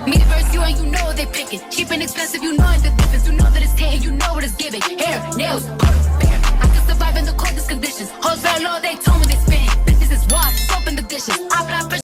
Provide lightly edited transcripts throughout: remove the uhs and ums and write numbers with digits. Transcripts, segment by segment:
Me versus you and you know they picking. Cheap and expensive, you know the difference. You know that it's hitting, you know what it's giving. Hair, nails, bare. I can survive in the coldest conditions. Hoes very low, they told me they spinning. This is wash, soap in the dishes.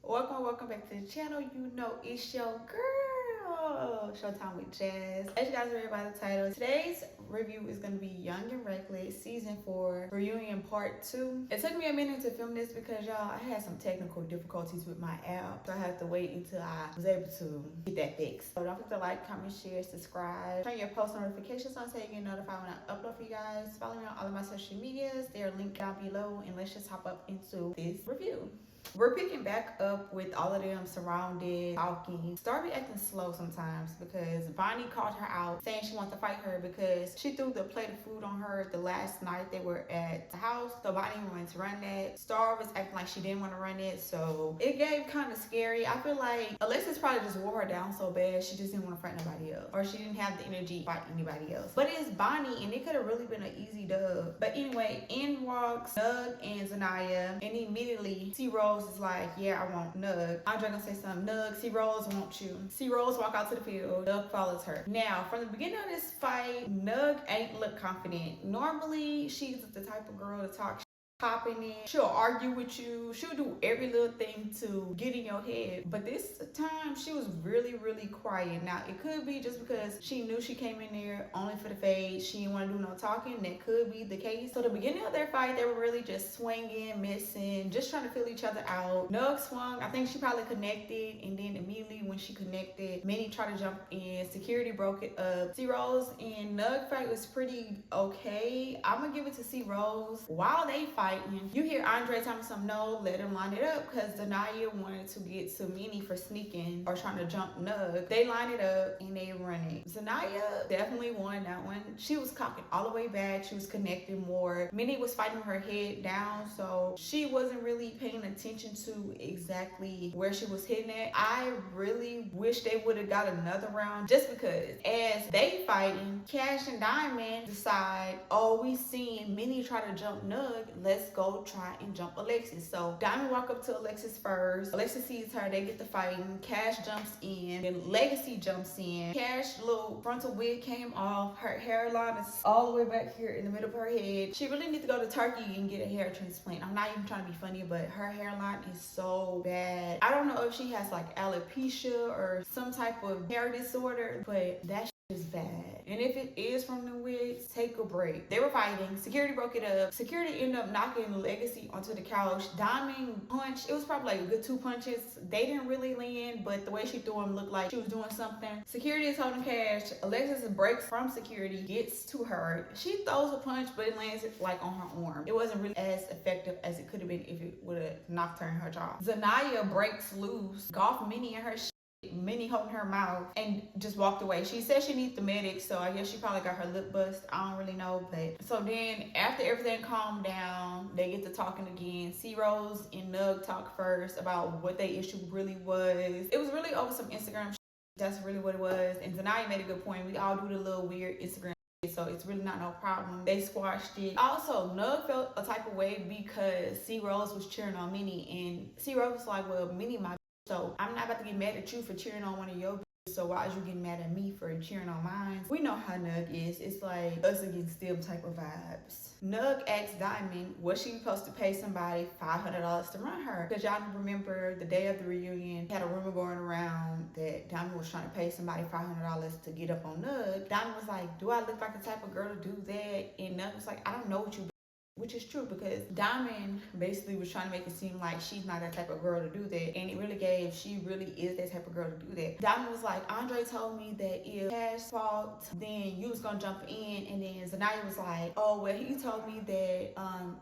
Welcome back to the channel. You know it's your girl, Showtime with Jazz. As you guys read by the title, today's review is going to be Young and Reckless Season 4 Reunion Part 2. It took me a minute to film this because, y'all, I had some technical difficulties with my app, so I had to wait until I was able to get that fixed. So don't forget to like, comment, share, subscribe, turn your post notifications on so you get notified when I upload for you guys. Follow me on all of my social medias. They are linked down below, and let's just hop up into this review. We're picking back up with all of them surrounded, talking. Starby acting slow sometimes because Bonnie called her out saying she wants to fight her because she threw the plate of food on her the last night they were at the house. So Bonnie wanted to run that. Star was acting like she didn't want to run it, so it gave kind of scary. I feel like Alexis probably just wore her down so bad she just didn't want to fight nobody else, or she didn't have the energy to fight anybody else. But it's Bonnie, and it could have really been an easy dub. But anyway, in walks Nug and Zanaya, and immediately C Rose is like, yeah, I want Nug. Andre gonna say something. Nug, C Rose want you. C Rose walk out to the field. Nug follows her. Now, from the beginning of this fight, Nug ain't look confident. Normally, she's the type of girl to talk popping in. She'll argue with you. She'll do every little thing to get in your head. But this time, she was really, really quiet. Now, it could be just because she knew she came in there only for the fade. She didn't want to do no talking. That could be the case. So the beginning of their fight, they were really just swinging, missing, just trying to feel each other out. Nug swung. I think she probably connected. And then immediately when she connected, Minnie tried to jump in. Security broke it up. C Rose and Nug fight was pretty okay. I'm going to give it to C Rose. While they fight, you hear Andre telling some no, let him line it up, because Zanaya wanted to get to Minnie for sneaking or trying to jump Nug. They line it up and they run it. Zanaya definitely won that one. She was cocking all the way back. She was connecting more. Minnie was fighting her head down, so she wasn't really paying attention to exactly where she was hitting at. I really wish they would have got another round, just because as they fighting, Cash and Diamond decide, oh, we seen Minnie try to jump Nug, let's go try and jump Alexis. So Diamond walk up to Alexis first. Alexis sees her, they get the fighting. Cash jumps in, then Legacy jumps in. Cash little frontal wig came off. Her hairline is all the way back here in the middle of her head. She really needs to go to Turkey and get a hair transplant. I'm not even trying to be funny, but her hairline is so bad. I don't know if she has like alopecia or some type of hair disorder, but that is bad. And if it is from the wigs, take a break. They were fighting. Security broke it up. Security ended up knocking Legacy onto the couch. Diamond punched. It was probably like a good 2 punches. They didn't really land, but the way she threw him looked like she was doing something. Security is holding Cash. Alexis breaks from security, gets to her. She throws a punch, but it lands like on her arm. It wasn't really as effective as it could have been if it would have knocked her in her jaw. Zanaya breaks loose, golf Minnie in her Minnie holding her mouth, and just walked away. She said she needs the medic, so I guess she probably got her lip bust. I don't really know, but so then after everything calmed down, they get to talking again. C Rose and Nug talk first about what their issue really was. It was really over some Instagram shit. That's really what it was. And Zanaya made a good point. We all do the little weird Instagram shit, so it's really not no problem. They squashed it. Also, Nug felt a type of way because C Rose was cheering on Minnie, and C Rose was like, well, Minnie my, so I'm not about to get mad at you for cheering on one of your bitches, so why is you getting mad at me for cheering on mine? We know how Nug is. It's like us against them type of vibes. Nug asked Diamond, was she supposed to pay somebody $500 to run her? Because y'all remember the day of the reunion, had a rumor going around that Diamond was trying to pay somebody $500 to get up on Nug. Diamond was like, do I look like the type of girl to do that? And Nug was like, I don't know what you, which is true, because Diamond basically was trying to make it seem like she's not that type of girl to do that, and it really gave she really is that type of girl to do that. Diamond was like, Andre told me that if Cash fought, then you was gonna jump in, and then Zanaya was like, oh well, he told me that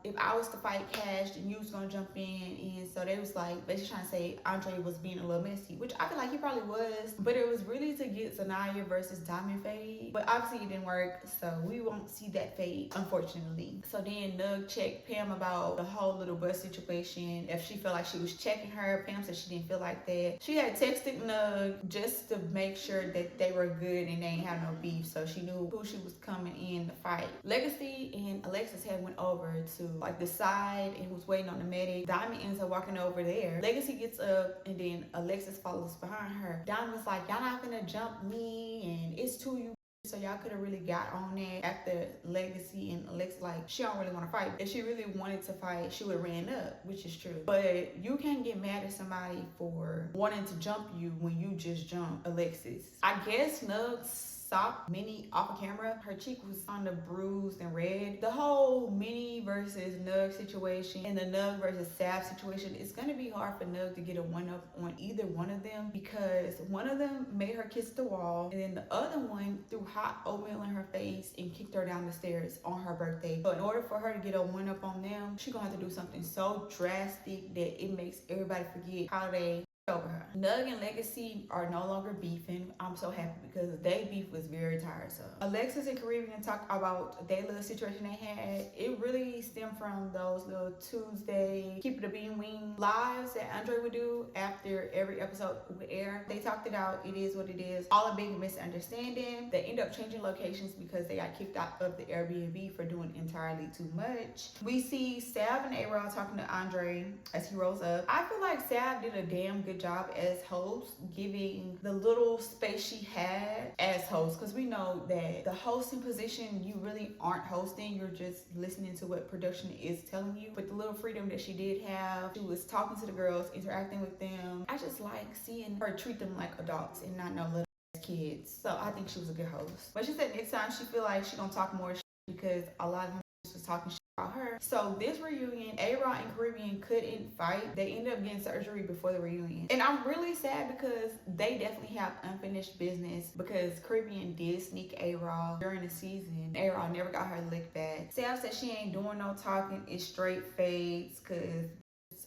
if I was to fight Cash, then you was gonna jump in, and so they was like basically trying to say Andre was being a little messy, which I feel like he probably was, but it was really to get Zanaya versus Diamond fade, but obviously it didn't work, so we won't see that fade, unfortunately. So then Nug checked Pam about the whole little bus situation. If she felt like she was checking her, Pam said she didn't feel like that. She had texted Nug just to make sure that they were good and they ain't have no beef, so she knew who she was coming in to fight. Legacy and Alexis had went over to like the side and was waiting on the medic. Diamond ends up walking over there. Legacy gets up and then Alexis follows behind her. Diamond's like, y'all not gonna jump me and it's two you. So y'all could have really got on that after Legacy and Alexis, like, she don't really want to fight. If she really wanted to fight, she would have ran up, which is true. But you can't get mad at somebody for wanting to jump you when you just jumped Alexis. I guess Nugs stopped Minnie off of camera. Her cheek was kind of bruised and red. The whole Minnie versus Nug situation and the Nug versus Sav situation, it's gonna be hard for Nug to get a one-up on either one of them, because one of them made her kiss the wall and then the other one threw hot oatmeal in her face and kicked her down the stairs on her birthday. So in order for her to get a one-up on them, she's gonna have to do something so drastic that it makes everybody forget how they over her. Nug and Legacy are no longer beefing. I'm so happy because they beef was very tiresome. Alexis and Caribbean talk about their little situation they had. It really stemmed from those little Tuesday keep it a bean wing lives that Andre would do after every episode would air. They talked it out. It is what it is. All a big misunderstanding. They end up changing locations because they got kicked out of the Airbnb for doing entirely too much. We see Sav and A-Rod talking to Andre as he rolls up. I feel like Sav did a damn good job as host, giving the little space she had as host, because we know that the hosting position, you really aren't hosting, you're just listening to what production is telling you. But the little freedom that she did have, she was talking to the girls, interacting with them. I just like seeing her treat them like adults and not no little kids. So I think she was a good host. But she said next time she feel like she gonna talk more because a lot of them was talking shit about her. So this reunion, A-Rod and Caribbean couldn't fight. They ended up getting surgery before the reunion. And I'm really sad because they definitely have unfinished business, because Caribbean did sneak A-Rod during the season. A-Rod never got her lick back. Sav said she ain't doing no talking. It's straight fades because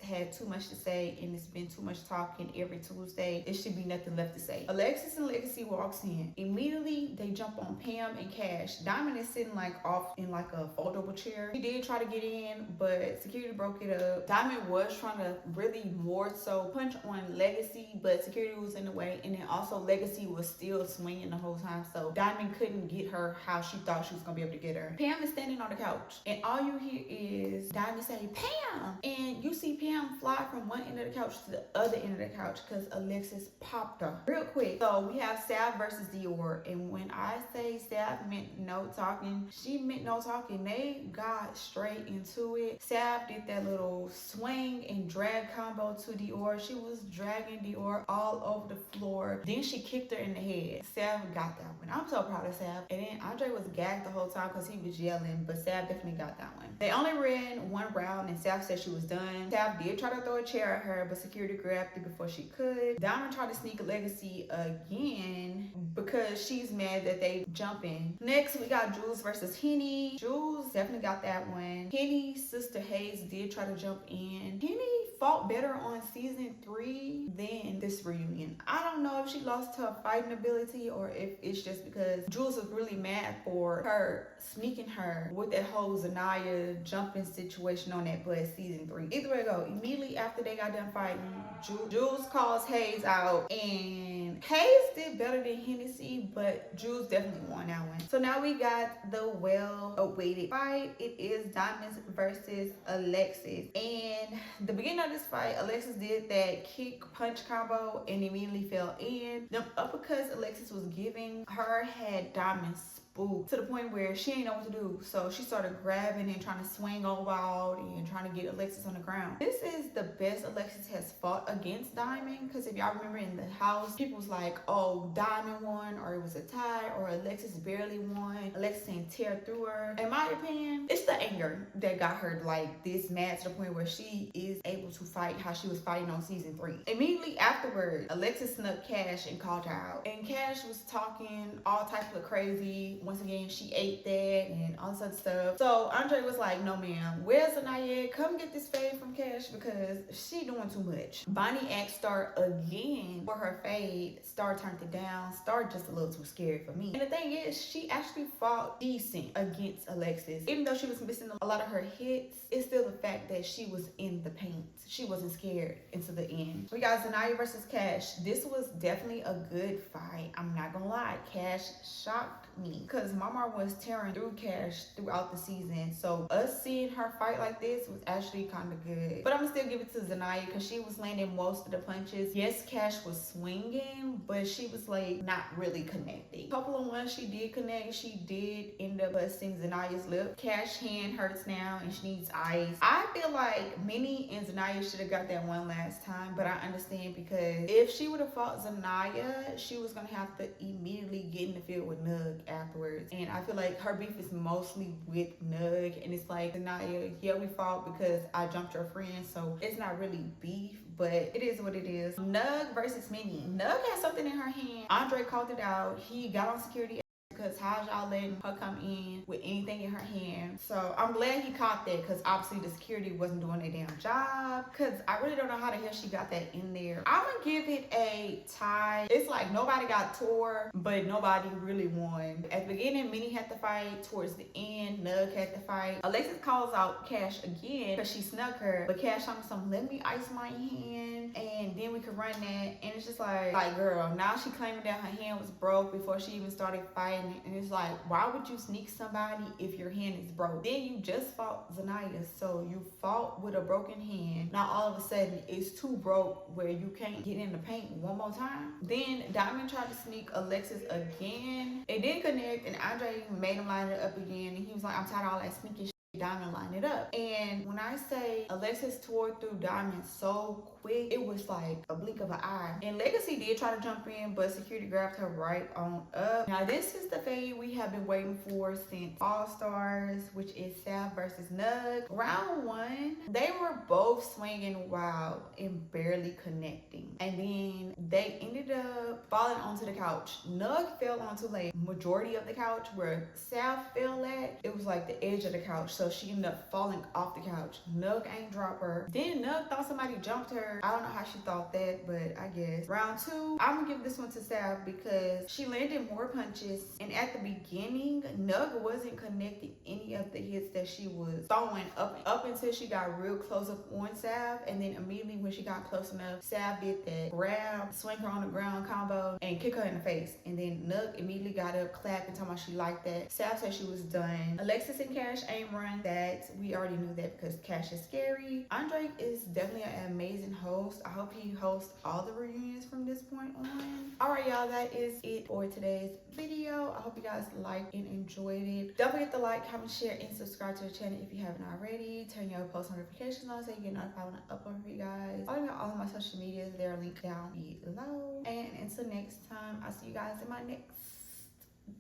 had too much to say and it's been too much talking every Tuesday. It should be nothing left to say. Alexis and Legacy walks in. Immediately they jump on Pam and Cash. Diamond is sitting like off in like a foldable chair. He did try to get in, but security broke it up. Diamond was trying to really more so punch on Legacy, but security was in the way, and then also Legacy was still swinging the whole time, so Diamond couldn't get her how she thought she was gonna be able to get her. Pam is standing on the couch and all you hear is Diamond say Pam, and you see Pam fly from one end of the couch to the other end of the couch because Alexis popped her real quick. So we have Sav versus Dior, and when I say Sav meant no talking, she meant no talking. They got straight into it. Sav did that little swing and drag combo to Dior. She was dragging Dior all over the floor. Then she kicked her in the head. Sav got that one. I'm so proud of Sav. And then Andre was gagged the whole time because he was yelling, but Sav definitely got that one. They only ran one round and Sav said she was done. Sav did try to throw a chair at her, but security grabbed it before she could. Diamond tried to sneak a Legacy again because she's mad that they jump in. Next, we got Jules versus Henny. Jules definitely got that one. Henny's sister Hayes did try to jump in. Henny fought better on season 3 than this reunion. I don't know if she lost her fighting ability or if it's just because Jules was really mad for her sneaking her with that whole Zanaya jumping situation on that bus season 3. Either way it go, immediately after they got done fighting, Jules calls Hayes out, and Hayes did better than Hennessy, but Jules definitely won that one. So now we got the well-awaited fight. It is Diamonds versus Alexis. And the beginning of this fight, Alexis did that kick punch combo and immediately fell in. The uppercuts Alexis was giving her had Diamonds spooked to the point where she didn't know what to do. So she started grabbing and trying to swing all wild and trying to get Alexis on the ground. This is the best Alexis has fought against Diamond, because if y'all remember in the house, people was like, oh, Diamond won, or it was a tie, or Alexis barely won. Alexis didn't tear through her. In my opinion, it's the anger that got her like this mad to the point where she is able to fight how she was fighting on season 3. Immediately afterward, Alexis snuck Cash and called her out. And Cash was talking all types of crazy once again, she ate that and all this other stuff. So Andre was like, no ma'am, where's Zanaya? Come get this fade from Cash because she doing too much. Bonnie asked Star again for her fade. Star turned it down. Star just a little too scared for me. And the thing is, she actually fought decent against Alexis. Even though she was missing a lot of her hits, it's still the fact that she was in the paint. She wasn't scared into the end. We got Zanaya versus Cash. This was definitely a good fight. I'm not gonna lie. Cash shocked me because Mama was tearing through Cash throughout the season. So us seeing her fight like this was actually kind of good. But I'm gonna still give it to Zanaya because she was landing most of the punches. Yes, Cash was swinging, but she was like not really connecting. A couple of ones she did connect. She did end up busting Zanaya's lip. Cash hand hurts now and she needs ice. I feel like Minnie and Zanaya should have got that one last time, but I understand because if she would have fought Zanaya, she was gonna have to immediately get in the field with Nug afterwards. And I feel like her beef is mostly with Nug, and it's like, Zanaya, yeah, we fought because I jumped your friend, so it's not really beef, but it is what it is. Nug versus Minnie. Nug had something in her hand. Andre called it out. He got on security because how's y'all letting her come in with anything in her hand? So I'm glad he caught that because obviously the security wasn't doing their damn job, because I really don't know how the hell she got that in there. I'm gonna give it a tie. It's like nobody got tore, but nobody really won. At the beginning, Minnie had to fight. Towards the end, Nug had to fight. Alexis calls out Cash again because she snuck her, but Cash told me something, let me ice my hand and then we could run that. And it's just like girl, now she claiming that her hand was broke before she even started fighting. And it's like, why would you sneak somebody if your hand is broke? Then you just fought Zanaya, so you fought with a broken hand. Now all of a sudden it's too broke where you can't get in the paint one more time. Then Diamond tried to sneak Alexis again. It didn't connect, and Andre made him line it up again. And he was like, I'm tired of all that sneaking shit. Diamond line it up. And when I say Alexis tore through Diamond so quick, it was like a blink of an eye. And Legacy did try to jump in, but security grabbed her right on up. Now this is the fade we have been waiting for since All Stars, which is Sav versus Nug. Round one, they were both swinging wild and barely connecting, and then they ended up falling onto the couch. Nug fell onto like majority of the couch. Where Sav fell at, it was like the edge of the couch, so she ended up falling off the couch. Nug ain't drop her. Then Nug thought somebody jumped her. I don't know how she thought that, but I guess. Round two, I'm gonna give this one to Sav because she landed more punches, and at the beginning, Nug wasn't connecting any of the hits that she was throwing up until she got real close up on Sav, and then immediately when she got close enough, Sav did that grab, swing her on the ground combo, and kick her in the face. And then Nug immediately got up, clapped, and told me she liked that. Sav said she was done. Alexis and Cash ain't run that. We already knew that because Cash is scary. Andre is definitely an amazing host. I hope he hosts all the reunions from this point on. Alright y'all, that is it for today's video. I hope you guys liked and enjoyed it. Don't forget to like, comment, share, and subscribe to the channel if you haven't already. Turn your post notifications on so you get notified when I upload for you guys. Follow me on all of my social medias. They're linked down below. And until next time, I'll see you guys in my next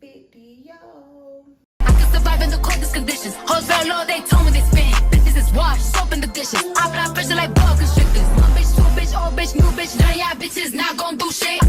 video. Survive in the coldest conditions. Hoes very low, they told me they spin. This is wash, soap in the dishes. I apply pressure like boa constrictors. One bitch, two bitch, old bitch, new bitch. None of y'all bitches not gon' do shit.